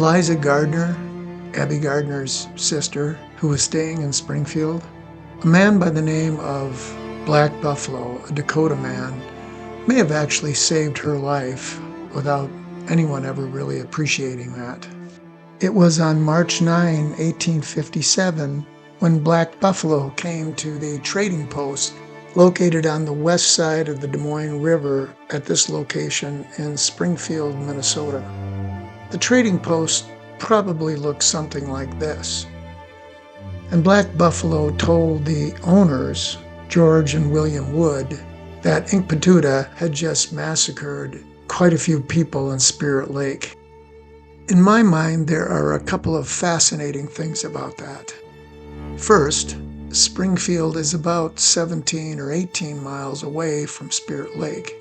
Eliza Gardner, Abbie Gardner's sister, who was staying in Springfield, a man by the name of Black Buffalo, a Dakota man, may have actually saved her life without anyone ever really appreciating that. It was on March 9, 1857, when Black Buffalo came to the trading post located on the west side of the Des Moines River at this location in Springfield, Minnesota. The trading post probably looked something like this. And Black Buffalo told the owners, George and William Wood, that Inkpaduta had just massacred quite a few people in Spirit Lake. In my mind, there are a couple of fascinating things about that. First, Springfield is about 17 or 18 miles away from Spirit Lake,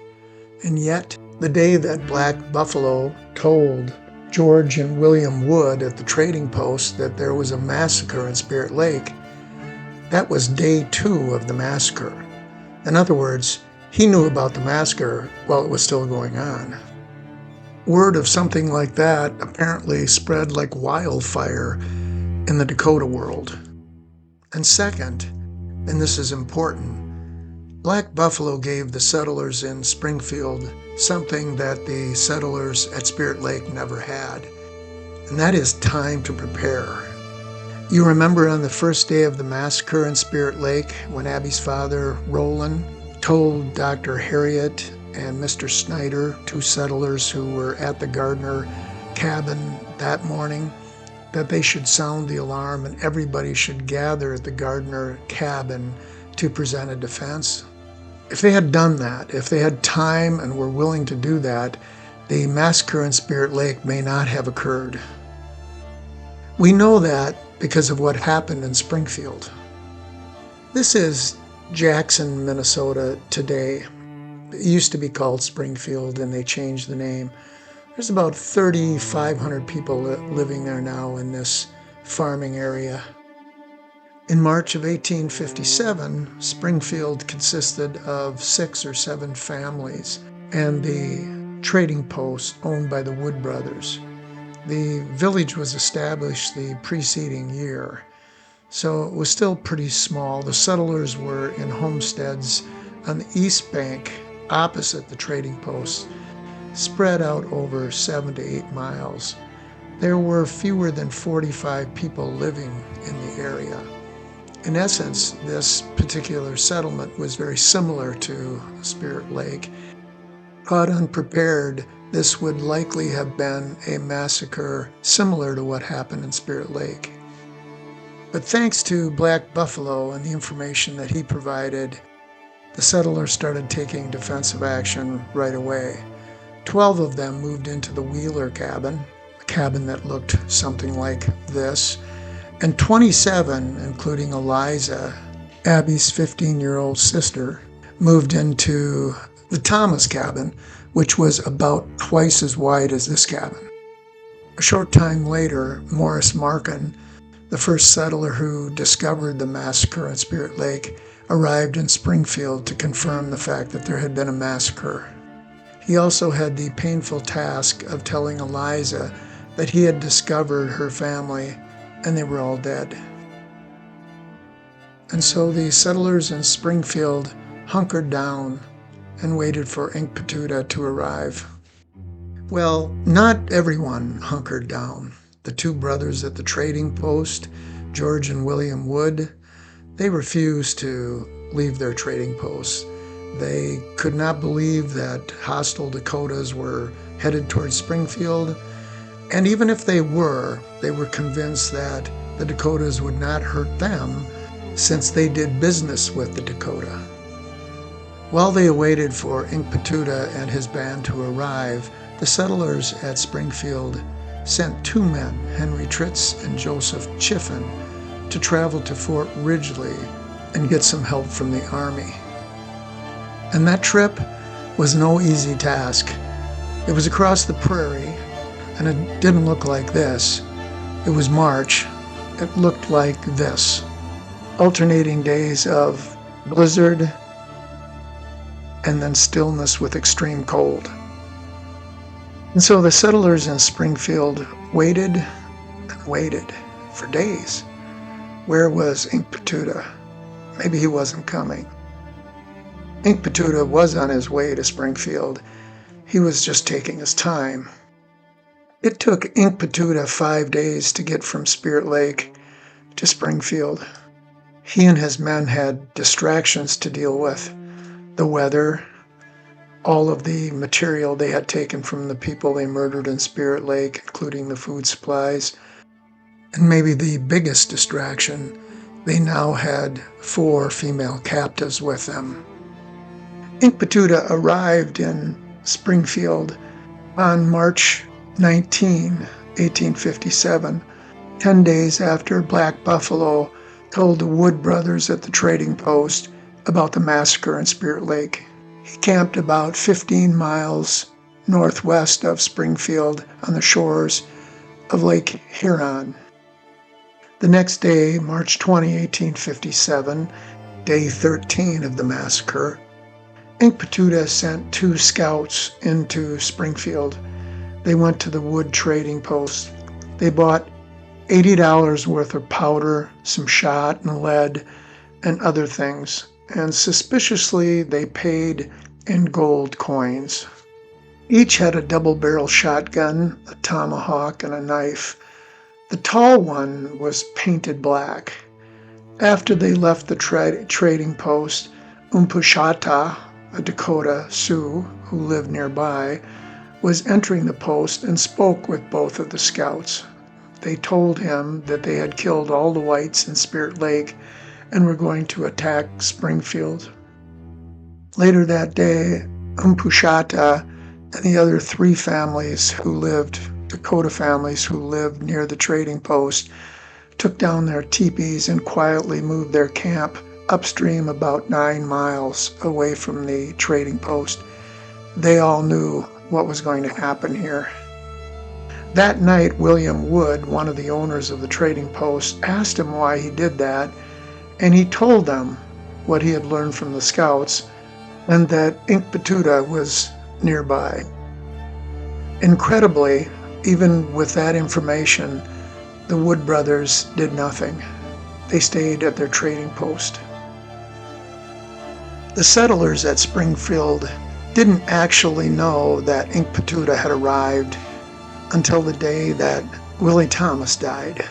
and yet the day that Black Buffalo told George and William Wood at the trading post that there was a massacre in Spirit Lake, that was day 2 of the massacre. In other words, he knew about the massacre while it was still going on. Word of something like that apparently spread like wildfire in the Dakota world. And second, and this is important, Black Buffalo gave the settlers in Springfield something that the settlers at Spirit Lake never had, and that is time to prepare. You remember on the first day of the massacre in Spirit Lake when Abbie's father, Roland, told Dr. Harriet and Mr. Snyder, 2 settlers who were at the Gardner cabin that morning, that they should sound the alarm and everybody should gather at the Gardner cabin to present a defense. If they had done that, if they had time and were willing to do that, the massacre in Spirit Lake may not have occurred. We know that because of what happened in Springfield. This is Jackson, Minnesota today. It used to be called Springfield and they changed the name. There's about 3,500 people living there now in this farming area. In March of 1857, Springfield consisted of 6 or 7 families and the trading post owned by the Wood brothers. The village was established the preceding year, so it was still pretty small. The settlers were in homesteads on the east bank opposite the trading post, spread out over 7 to 8 miles. There were fewer than 45 people living in the area. In essence, this particular settlement was very similar to Spirit Lake. Caught unprepared, this would likely have been a massacre similar to what happened in Spirit Lake. But thanks to Black Buffalo and the information that he provided, the settlers started taking defensive action right away. 12 of them moved into the Wheeler cabin, a cabin that looked something like this, and 27, including Eliza, Abbie's 15-year-old sister, moved into the Thomas cabin, which was about twice as wide as this cabin. A short time later, Morris Markin, the first settler who discovered the massacre at Spirit Lake, arrived in Springfield to confirm the fact that there had been a massacre. He also had the painful task of telling Eliza that he had discovered her family and they were all dead. And so the settlers in Springfield hunkered down and waited for Inkpaduta to arrive. Well, not everyone hunkered down. The 2 brothers at the trading post, George and William Wood, they refused to leave their trading posts. They could not believe that hostile Dakotas were headed towards Springfield, and even if they were convinced that the Dakotas would not hurt them since they did business with the Dakota. While they awaited for Inkpaduta and his band to arrive, the settlers at Springfield sent 2 men, Henry Tritz and Joseph Chiffin, to travel to Fort Ridgely and get some help from the Army. And that trip was no easy task. It was across the prairie, and it didn't look like this. It was March. It looked like this. Alternating days of blizzard and then stillness with extreme cold. And so the settlers in Springfield waited and waited for days. Where was Inkpaduta? Maybe he wasn't coming. Inkpaduta was on his way to Springfield. He was just taking his time. It took Inkpaduta 5 days to get from Spirit Lake to Springfield. He and his men had distractions to deal with. The weather, all of the material they had taken from the people they murdered in Spirit Lake, including the food supplies. And maybe the biggest distraction, they now had 4 female captives with them. Inkpaduta arrived in Springfield on March 19, 1857, 10 days after Black Buffalo told the Wood brothers at the trading post about the massacre in Spirit Lake. He camped about 15 miles northwest of Springfield on the shores of Lake Huron. The next day, March 20, 1857, day 13 of the massacre, Inkpaduta sent 2 scouts into Springfield. They went to the Wood trading post. They bought $80 worth of powder, some shot and lead, and other things. And suspiciously, they paid in gold coins. Each had a double-barrel shotgun, a tomahawk, and a knife. The tall one was painted black. After they left the trading post, Inkpaduta, a Dakota Sioux who lived nearby, was entering the post and spoke with both of the scouts. They told him that they had killed all the whites in Spirit Lake and were going to attack Springfield. Later that day, Inkpaduta and the other 3 Dakota families who lived near the trading post, took down their teepees and quietly moved their camp upstream about 9 miles away from the trading post. They all knew what was going to happen here. That night, William Wood, one of the owners of the trading post, asked him why he did that, and he told them what he had learned from the scouts and that Inkpaduta was nearby. Incredibly, even with that information, the Wood brothers did nothing. They stayed at their trading post. The settlers at Springfield didn't actually know that Inkpaduta had arrived until the day that Willie Thomas died.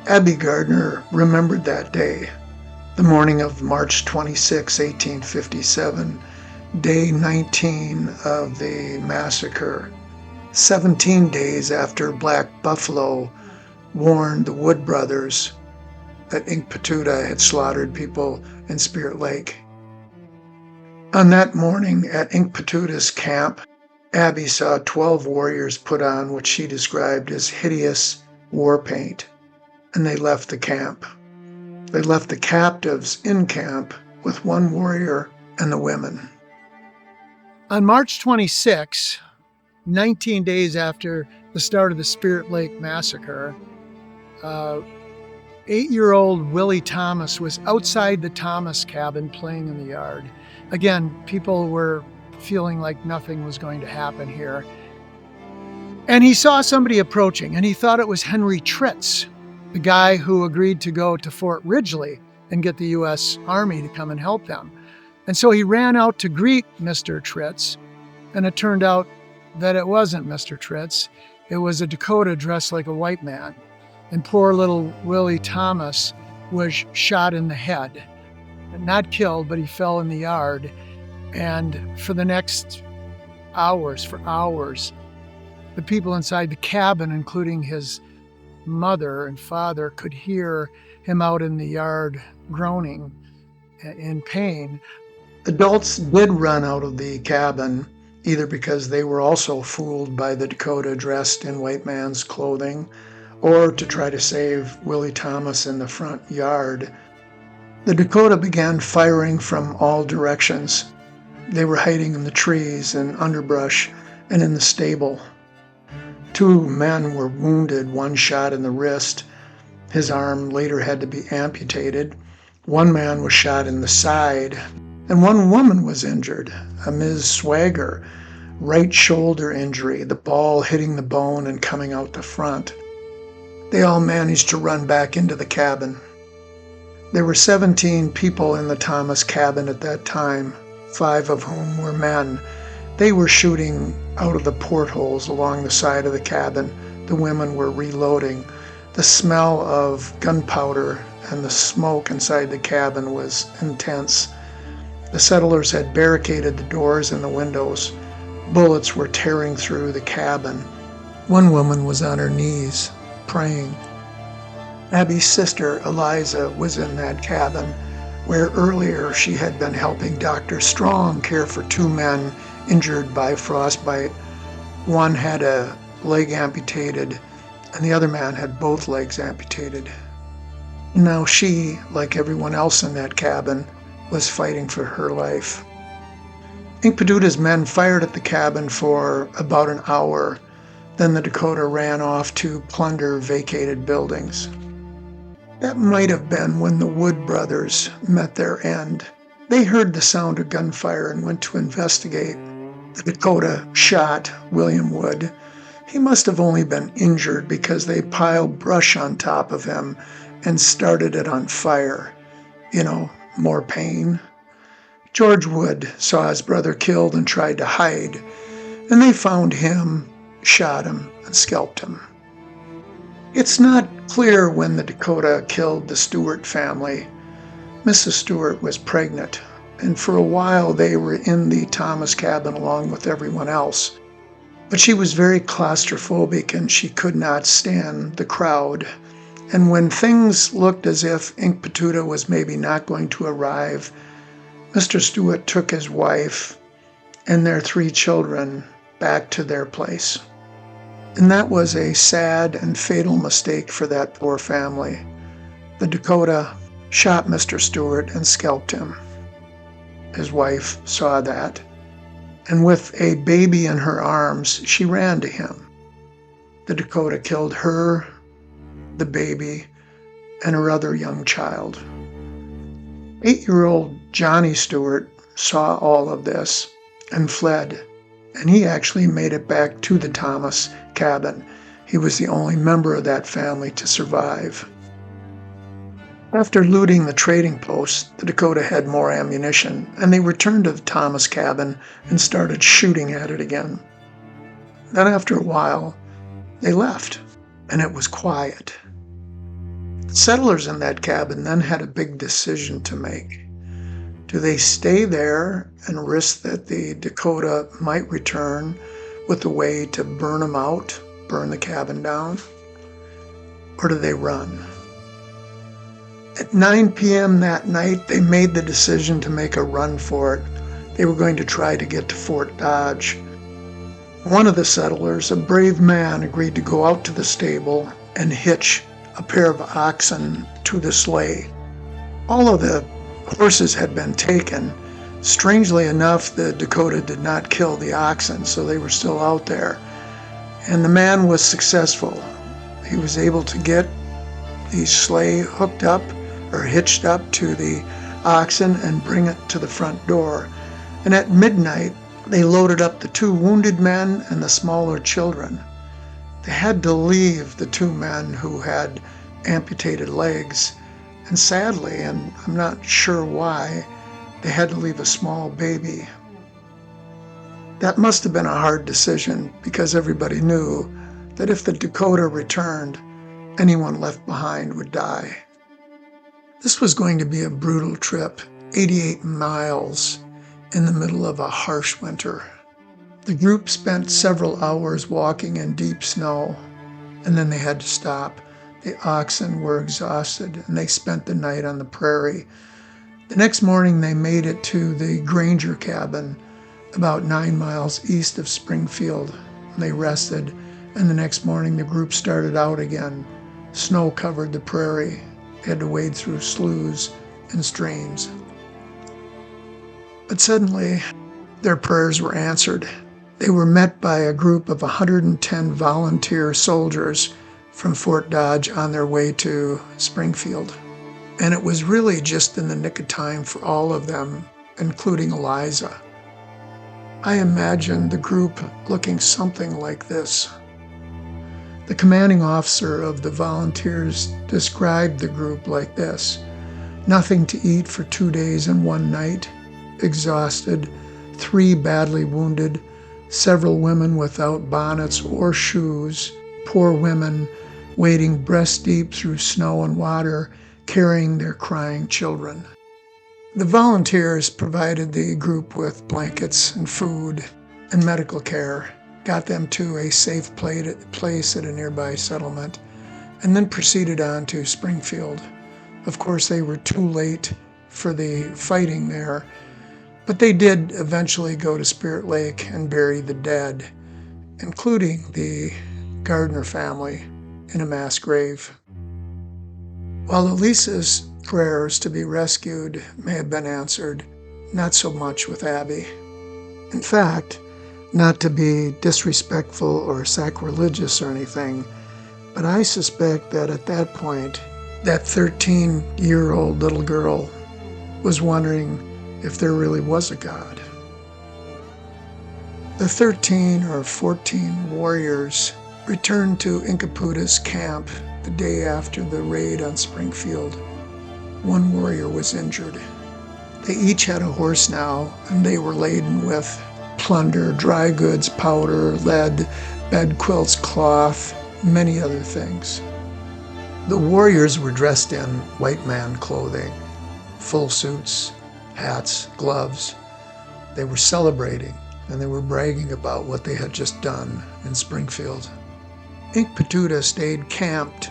Abbie Gardner remembered that day, the morning of March 26, 1857, day 19 of the massacre, 17 days after Black Buffalo warned the Wood brothers that Inkpaduta had slaughtered people in Spirit Lake. On that morning at Inkpaduta's camp, Abbie saw 12 warriors put on what she described as hideous war paint, and they left the camp. They left the captives in camp with 1 warrior and the women. On March 26, 19 days after the start of the Spirit Lake massacre, 8-year-old Willie Thomas was outside the Thomas cabin playing in the yard. Again, people were feeling like nothing was going to happen here. And he saw somebody approaching, and he thought it was Henry Tritz, the guy who agreed to go to Fort Ridgely and get the U.S. Army to come and help them. And so he ran out to greet Mr. Tritz, and it turned out that it wasn't Mr. Tritz. It was a Dakota dressed like a white man. And poor little Willie Thomas was shot in the head. Not killed, but he fell in the yard. And for the next hours, the people inside the cabin, including his mother and father, could hear him out in the yard groaning in pain. Adults did run out of the cabin, either because they were also fooled by the Dakota dressed in white man's clothing, or to try to save Willie Thomas in the front yard. The Dakota began firing from all directions. They were hiding in the trees and underbrush and in the stable. 2 men were wounded, 1 shot in the wrist. His arm later had to be amputated. 1 man was shot in the side, and 1 woman was injured, a Ms. Swagger, right shoulder injury, the ball hitting the bone and coming out the front. They all managed to run back into the cabin. There were 17 people in the Thomas cabin at that time, 5 of whom were men. They were shooting out of the portholes along the side of the cabin. The women were reloading. The smell of gunpowder and the smoke inside the cabin was intense. The settlers had barricaded the doors and the windows. Bullets were tearing through the cabin. One woman was on her knees, praying. Abbie's sister, Eliza, was in that cabin, where earlier she had been helping Dr. Strong care for 2 men injured by frostbite. One had a leg amputated, and the other man had both legs amputated. Now she, like everyone else in that cabin, was fighting for her life. Inkpaduta's men fired at the cabin for about an hour. Then the Dakota ran off to plunder vacated buildings. That might have been when the Wood brothers met their end. They heard the sound of gunfire and went to investigate. The Dakota shot William Wood. He must have only been injured because they piled brush on top of him and started it on fire. More pain. George Wood saw his brother killed and tried to hide, and they found him, shot him, and scalped him. It's not clear when the Dakota killed the Stewart family. Mrs. Stewart was pregnant, and for a while they were in the Thomas cabin along with everyone else. But she was very claustrophobic and she could not stand the crowd. And when things looked as if Inkpaduta was maybe not going to arrive, Mr. Stewart took his wife and their 3 children back to their place. And that was a sad and fatal mistake for that poor family. The Dakota shot Mr. Stewart and scalped him. His wife saw that, and with a baby in her arms, she ran to him. The Dakota killed her, the baby, and her other young child. 8-year-old Johnny Stewart saw all of this and fled, and he actually made it back to the Thomas cabin. He was the only member of that family to survive. After looting the trading post, the Dakota had more ammunition, and they returned to the Thomas cabin and started shooting at it again. Then after a while, they left, and it was quiet. The settlers in that cabin then had a big decision to make. Do they stay there and risk that the Dakota might return with a way to burn them out, burn the cabin down? Or do they run? At 9 p.m. that night, they made the decision to make a run for it. They were going to try to get to Fort Dodge. One of the settlers, a brave man, agreed to go out to the stable and hitch a pair of oxen to the sleigh. All of the horses had been taken. Strangely enough, the Dakota did not kill the oxen, so they were still out there. And the man was successful. He was able to get the sleigh hooked up or hitched up to the oxen and bring it to the front door. And at midnight, they loaded up the 2 wounded men and the smaller children. They had to leave the 2 men who had amputated legs, and sadly, and I'm not sure why, they had to leave a small baby. That must have been a hard decision because everybody knew that if the Dakota returned, anyone left behind would die. This was going to be a brutal trip, 88 miles in the middle of a harsh winter. The group spent several hours walking in deep snow, and then they had to stop. The oxen were exhausted, and they spent the night on the prairie. The next morning, they made it to the Granger cabin, about 9 miles east of Springfield. They rested, and the next morning, the group started out again. Snow covered the prairie. They had to wade through sloughs and streams. But suddenly, their prayers were answered. They were met by a group of 110 volunteer soldiers from Fort Dodge on their way to Springfield. And it was really just in the nick of time for all of them, including Eliza. I imagine the group looking something like this. The commanding officer of the volunteers described the group like this: nothing to eat for 2 days and 1 night, exhausted, 3 badly wounded, several women without bonnets or shoes, poor women wading breast deep through snow and water, carrying their crying children. The volunteers provided the group with blankets and food and medical care, got them to a safe place at a nearby settlement, and then proceeded on to Springfield. Of course, they were too late for the fighting there, but they did eventually go to Spirit Lake and bury the dead, including the Gardner family, in a mass grave. While Eliza's prayers to be rescued may have been answered, not so much with Abbie. In fact, not to be disrespectful or sacrilegious or anything, but I suspect that at that point, that 13-year-old little girl was wondering if there really was a God. The 13 or 14 warriors returned to Inkpaduta's camp the day after the raid on Springfield. One warrior was injured. They each had a horse now, and they were laden with plunder, dry goods, powder, lead, bed quilts, cloth, many other things. The warriors were dressed in white man clothing, full suits, hats, gloves. They were celebrating, and they were bragging about what they had just done in Springfield. Inkpaduta stayed camped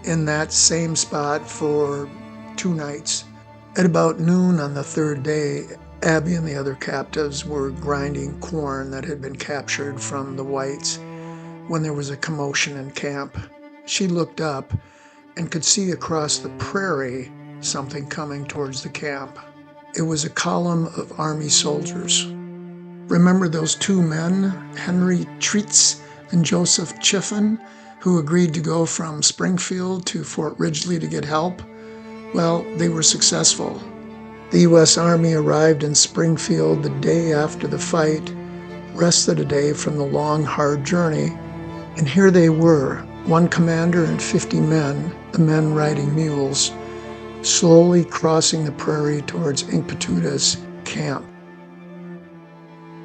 in that same spot for 2 nights. At about noon on the 3rd day, Abbie and the other captives were grinding corn that had been captured from the whites when there was a commotion in camp. She looked up and could see across the prairie something coming towards the camp. It was a column of army soldiers. Remember those 2 men, Henry Treats and Joseph Chiffin, who agreed to go from Springfield to Fort Ridgely to get help? Well, they were successful. The U.S. Army arrived in Springfield the day after the fight, rested a day from the long, hard journey, and here they were, 1 commander and 50 men, the men riding mules, slowly crossing the prairie towards Inkpaduta's camp.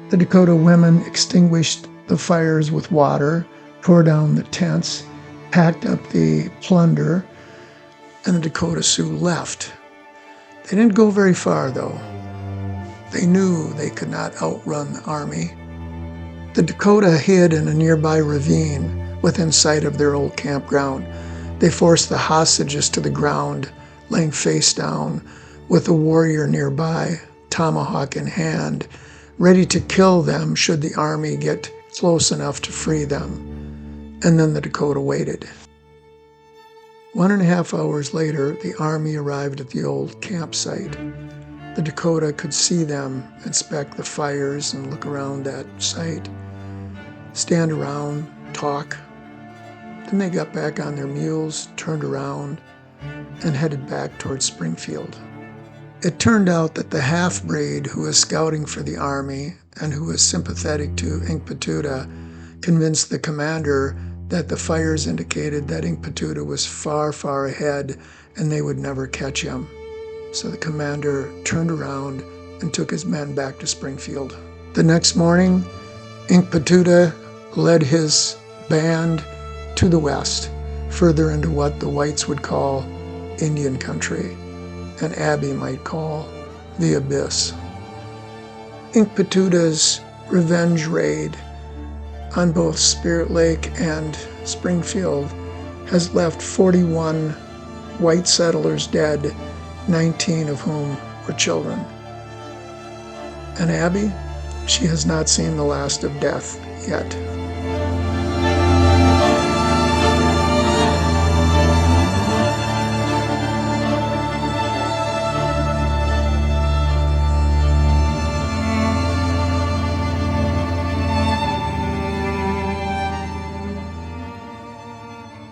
The Dakota women extinguished the fires with water, tore down the tents, packed up the plunder, and the Dakota Sioux left. They didn't go very far, though. They knew they could not outrun the army. The Dakota hid in a nearby ravine within sight of their old campground. They forced the hostages to the ground, laying face down, with a warrior nearby, tomahawk in hand, ready to kill them should the army get close enough to free them. And then the Dakota waited. 1.5 hours later, the army arrived at the old campsite. The Dakota could see them inspect the fires and look around that site, stand around, talk. Then they got back on their mules, turned around, and headed back towards Springfield. It turned out that the half-breed who was scouting for the army and who was sympathetic to Inkpaduta convinced the commander that the fires indicated that Inkpaduta was far, far ahead and they would never catch him. So the commander turned around and took his men back to Springfield. The next morning, Inkpaduta led his band to the west, further into what the whites would call Indian country, and Abbie might call the Abyss. Inkpaduta's revenge raid on both Spirit Lake and Springfield has left 41 white settlers dead, 19 of whom were children. And Abbie, she has not seen the last of death yet.